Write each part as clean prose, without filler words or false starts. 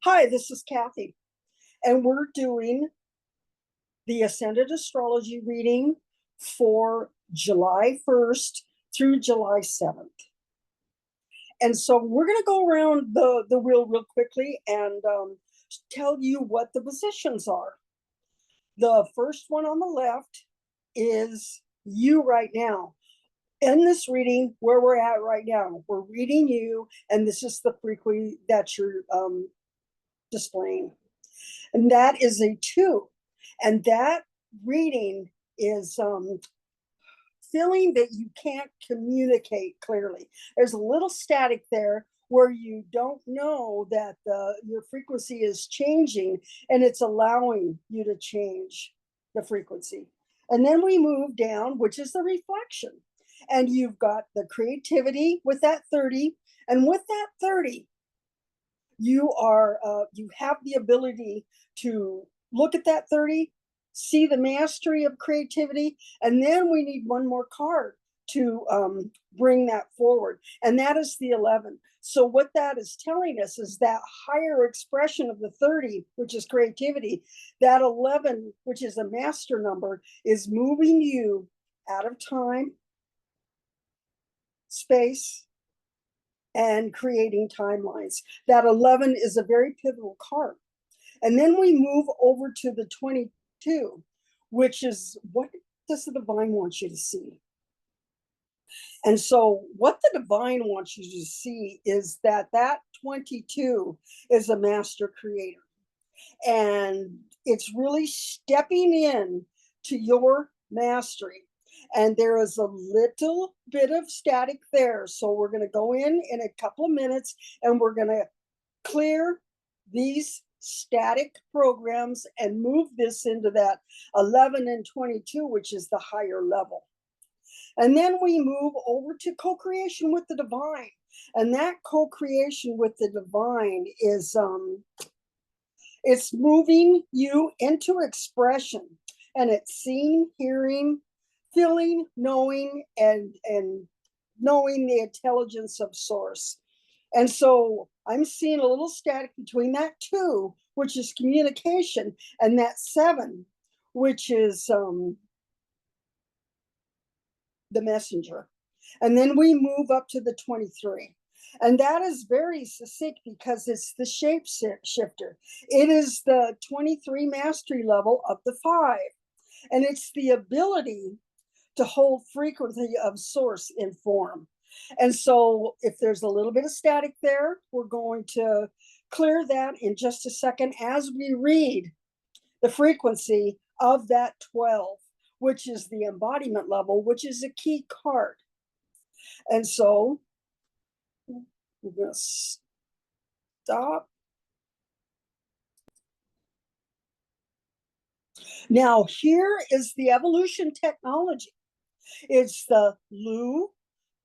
Hi, this is Kathy, and we're doing the Ascended Astrology reading for July 1st through July 7th. And so we're going to go around the wheel real quickly and tell you what the positions are. The first one on the left is you right now. In this reading, where we're at right now, we're reading you, and this is the frequency that you're displaying. And that is a 2. And that reading is feeling that you can't communicate clearly. There's a little static there where you don't know that your frequency is changing, and it's allowing you to change the frequency. And then we move down, which is the reflection. And you've got the creativity with that 30. And with that 30, you have the ability to look at that 30, see the mastery of creativity, and then we need one more card to bring that forward, and that is the 11. So what that is telling us is that higher expression of the 30, which is creativity, that 11, which is a master number, is moving you out of time, space, and creating timelines. That 11 is a very pivotal card. And then we move over to the 22, which is what does the divine want you to see? And so what the divine wants you to see is that 22 is a master creator. And it's really stepping in to your mastery. And there is a little bit of static there. So we're going to go in a couple of minutes, and we're going to clear these static programs and move this into that 11 and 22, which is the higher level. And then we move over to co-creation with the divine. And that co-creation with the divine is it's moving you into expression, and it's seeing, hearing, feeling, knowing, and knowing the intelligence of source. And so I'm seeing a little static between that 2, which is communication, and that 7, which is the messenger. And then we move up to the 23. And that is very succinct because it's the shape shifter. It is the 23 mastery level of the 5. And it's the ability to hold frequency of source in form. And so if there's a little bit of static there, we're going to clear that in just a second as we read the frequency of that 12, which is the embodiment level, which is a key card. And so we're going to stop. Now, here is the evolution technology. It's the Lu,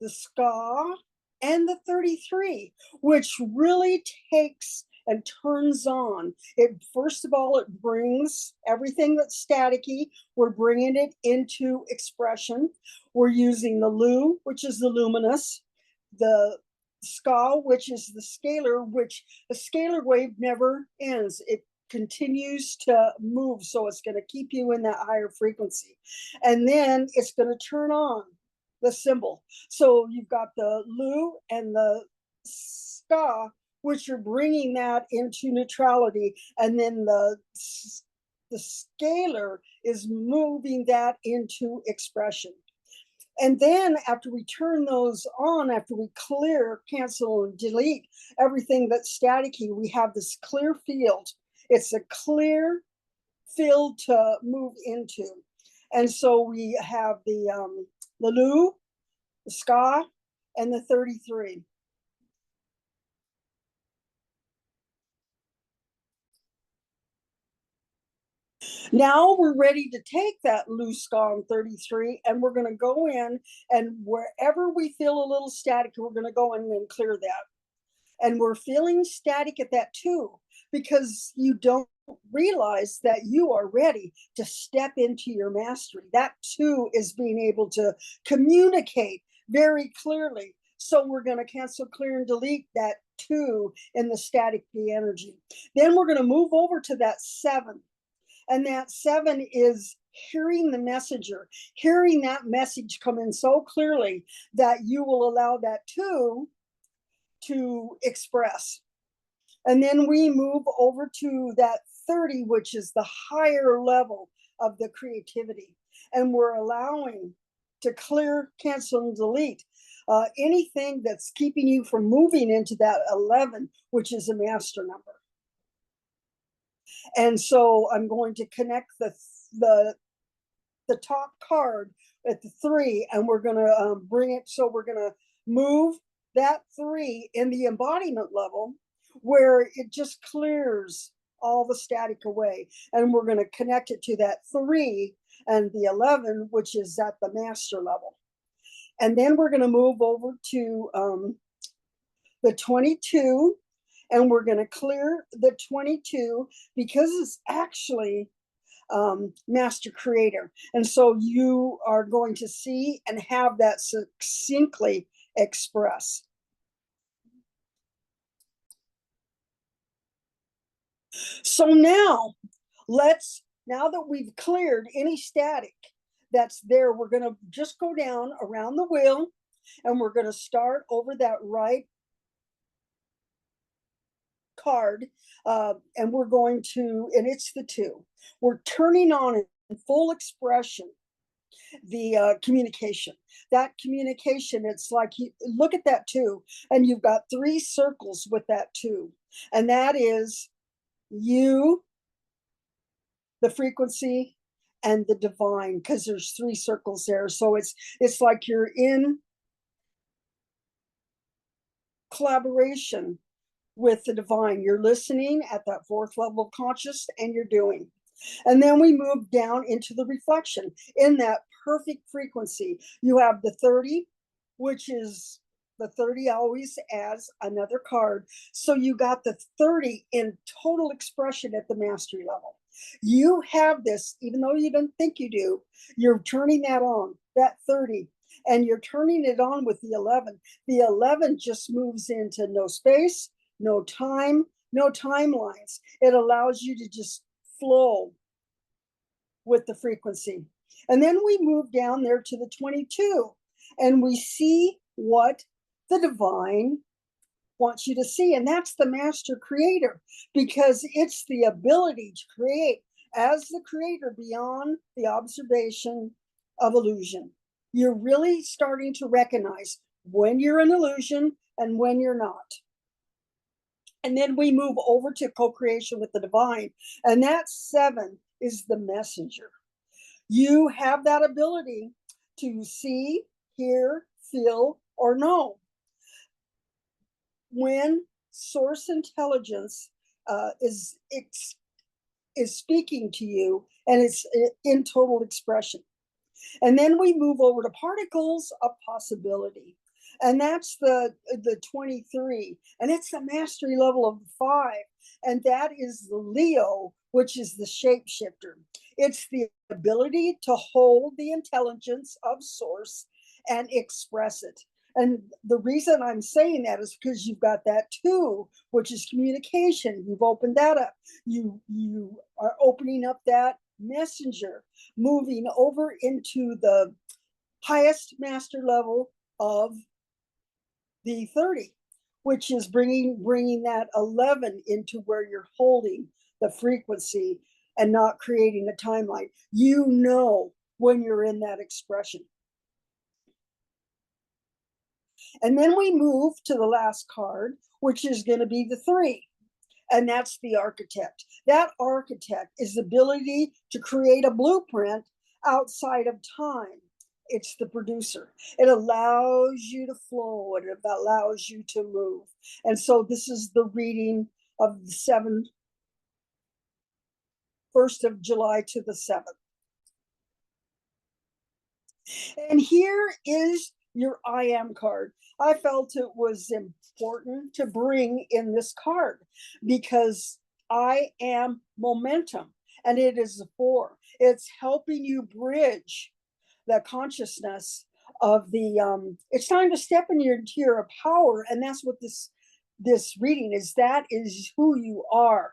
the Ska, and the 33, which really takes and turns on. It first of all, it brings everything that's staticky. We're bringing it into expression. We're using the Lu, which is the luminous, the Ska, which is the scalar, which the scalar wave never ends. It continues to move, so it's going to keep you in that higher frequency. And then it's going to turn on the symbol. So you've got the Lu and the Ska, which are bringing that into neutrality, and then the scalar is moving that into expression. And then after we turn those on, after we clear, cancel, and delete everything that's staticky, we have this clear field. It's a clear field to move into. And so we have the Lu, the Ska, and the 33. Now we're ready to take that Lu, Ska, and 33, and we're going to go in, and wherever we feel a little static, we're going to go in and clear that. And we're feeling static at that too, because you don't realize that you are ready to step into your mastery. That too is being able to communicate very clearly So we're going to cancel, clear, and delete that 2 in the static B energy. Then we're going to move over to that 7. And that 7 is hearing the messenger, hearing that message come in so clearly that you will allow that 2 to express. And then we move over to that 30, which is the higher level of the creativity. And we're allowing to clear, cancel, and delete anything that's keeping you from moving into that 11, which is a master number. And so I'm going to connect the top card at the 3, and we're going to bring it. So we're going to move that 3 in the embodiment level where it just clears all the static away. And we're going to connect it to that 3 and the 11, which is at the master level. And then we're going to move over to the 22, and we're going to clear the 22 because it's actually master creator. And so you are going to see and have that succinctly express. So now that we've cleared any static that's there, we're going to just go down around the wheel, and we're going to start over that right card, and we're going to, and it's the 2. We're turning on in full expression the communication. That communication, it's like, look at that 2, and you've got 3 circles with that 2, and that is you, the frequency, and the divine, because there's 3 circles there. So it's like you're in collaboration with the divine. You're listening at that 4th level of conscious, and you're doing. And then we move down into the reflection in that perfect frequency. You have the 30, which is the 30 always as another card. So you got the 30 in total expression at the mastery level. You have this, even though you don't think you do, you're turning that on, that 30, and you're turning it on with the 11. The 11 just moves into no space, no time, no timelines. It allows you to just flow with the frequency. And then we move down there to the 22, and we see what the divine wants you to see. And that's the master creator, because it's the ability to create as the creator beyond the observation of illusion. You're really starting to recognize when you're an illusion and when you're not. And then we move over to co-creation with the divine, and that 7 is the messenger. You have that ability to see, hear, feel, or know. When source intelligence is speaking to you, and it's in total expression. And then we move over to particles of possibility. And that's the 23. And it's the mastery level of 5. And that is the Leo, which is the shapeshifter. It's the ability to hold the intelligence of source and express it. And the reason I'm saying that is because you've got that 2, which is communication. You've opened that up. You are opening up that messenger, moving over into the highest master level of the 30, which is bringing that 11 into where you're holding the frequency and not creating a timeline. You know when you're in that expression. And then we move to the last card, which is going to be the 3. And that's the architect. That architect is the ability to create a blueprint outside of time. It's the producer. It allows you to flow. It allows you to move. And so this is the reading of the 1st of July to the 7th. And here is your I am card. I felt it was important to bring in this card because I am momentum, and it is a 4. It's helping you bridge the consciousness of the it's time to step into your power, and that's what this reading is. That is who you are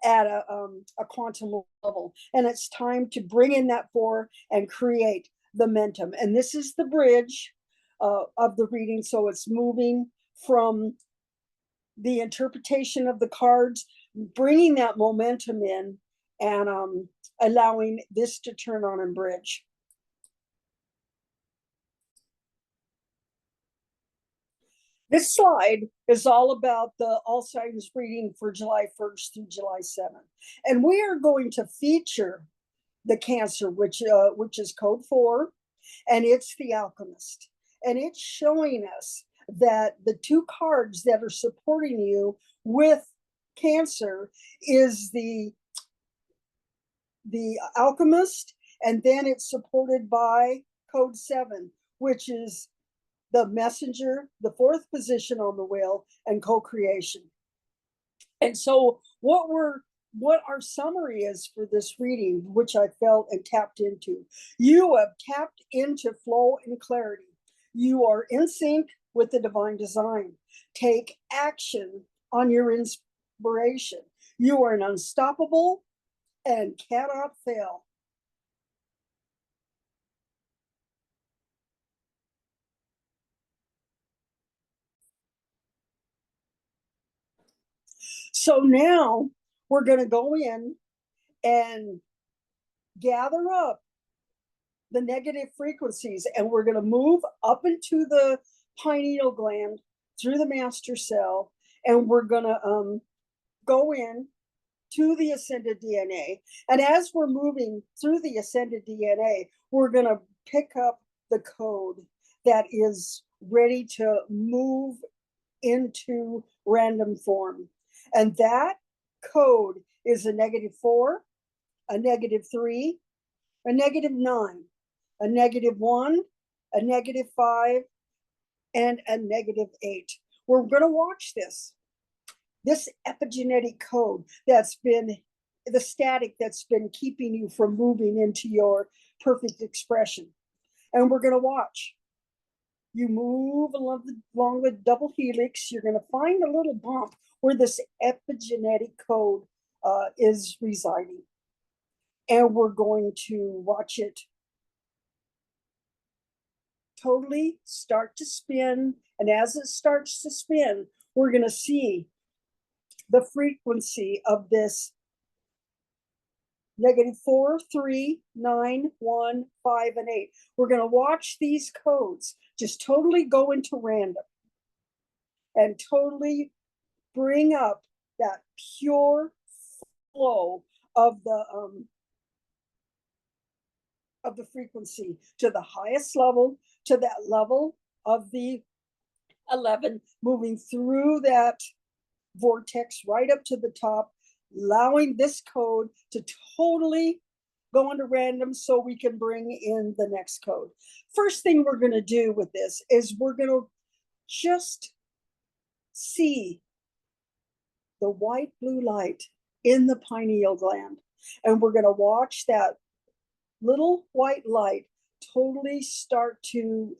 at a quantum level, and it's time to bring in that four and create the momentum. And this is the bridge of the reading, so it's moving from the interpretation of the cards, bringing that momentum in, and allowing this to turn on and bridge. This slide is all about the all signs reading for July 1st through July 7th. And we are going to feature the Cancer, which is code 4, and it's the Alchemist. And it's showing us that the two cards that are supporting you with Cancer is the Alchemist, and then it's supported by code 7, which is the Messenger, the 4th position on the wheel, and co-creation. And so what our summary is for this reading, which I felt and tapped into, you have tapped into flow and clarity. You are in sync with the divine design. Take action on your inspiration. You are an unstoppable and cannot fail. So now we're going to go in and gather up the negative frequencies, and we're going to move up into the pineal gland through the master cell, and we're going to go in to the ascended DNA. And as we're moving through the ascended DNA, we're going to pick up the code that is ready to move into random form. And that code is a -4, a -3, a -9, a -1, a -5, and a -8. We're going to watch this epigenetic code that's been the static that's been keeping you from moving into your perfect expression. And we're going to watch you move along the double helix. You're going to find a little bump where this epigenetic code is residing. And we're going to watch it totally start to spin. And as it starts to spin, we're going to see the frequency of this -4, 3, 9, 1, 5, and 8. We're going to watch these codes just totally go into random and totally bring up that pure flow of the frequency to the highest level, to that level of the 11, moving through that vortex right up to the top, allowing this code to totally go into random so we can bring in the next code. First thing we're going to do with this is we're going to just see the white blue light in the pineal gland. And we're going to watch that little white light totally start to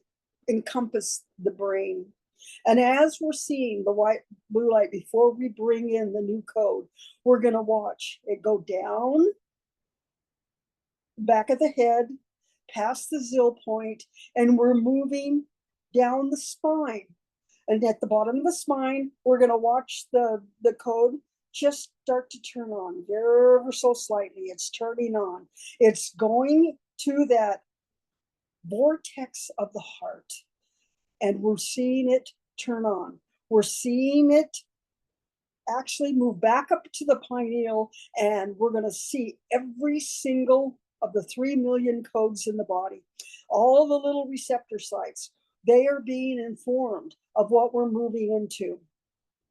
encompass the brain. And as we're seeing the white blue light before we bring in the new code, we're going to watch it go down back of the head, past the zill point, and we're moving down the spine. And at the bottom of the spine, we're going to watch the code just start to turn on ever so slightly. It's turning on. It's going to that vortex of the heart, and we're seeing it turn on. We're seeing it actually move back up to the pineal, and we're going to see every single of the 3 million codes in the body, all the little receptor sites. They are being informed of what we're moving into.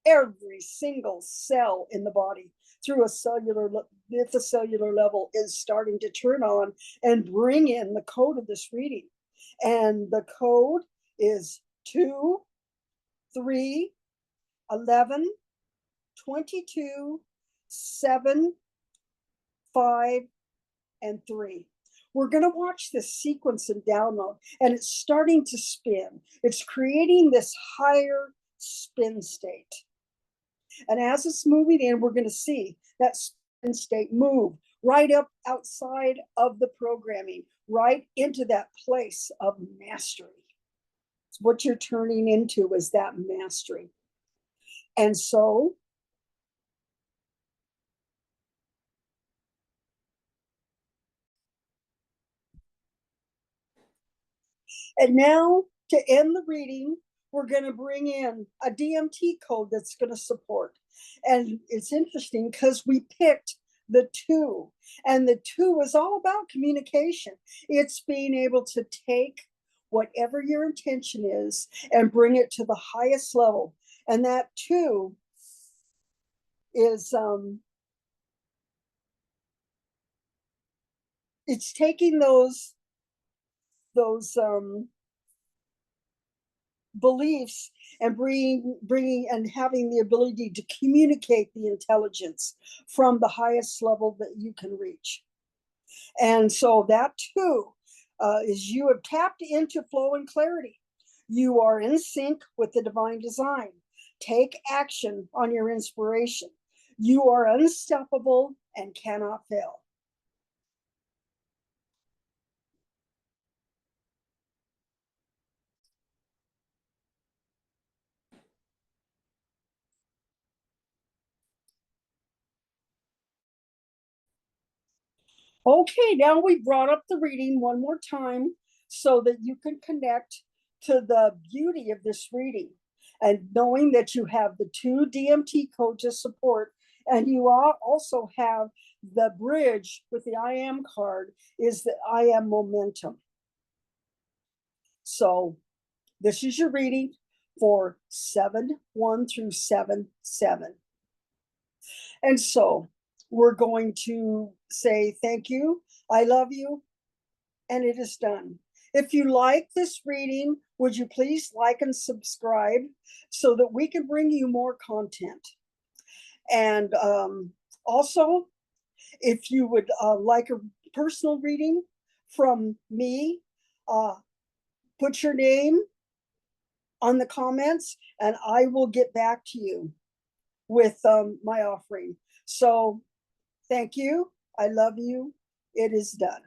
Every single cell in the body through at the cellular level is starting to turn on and bring in the code of this reading. And the code is 2, 3, 11, 22, 7, 5, and 3. we're going to watch this sequence and download, and it's starting to spin. It's creating this higher spin state. And as it's moving in, we're going to see that spin state move right up outside of the programming, right into that place of mastery. It's what you're turning into is that mastery. And so and now to end the reading, we're going to bring in a DMT code that's going to support. And it's interesting because we picked the 2, and the 2 is all about communication. It's being able to take whatever your intention is and bring it to the highest level. And that 2 is it's taking those beliefs and bringing and having the ability to communicate the intelligence from the highest level that you can reach. And so that too is you have tapped into flow and clarity. You are in sync with the divine design. Take action on your inspiration. You are unstoppable and cannot fail. Okay, now we brought up the reading one more time so that you can connect to the beauty of this reading. And knowing that you have the 2 DMT codes to support, and you also have the bridge with the I am card, is the I am momentum. So this is your reading for 7-1 through 7-7. And so we're going to say thank you, I love you, and it is done. If you like this reading, would you please like and subscribe so that we can bring you more content? And also, if you would like a personal reading from me, put your name on the comments and I will get back to you with my offering. So thank you. I love you. It is done.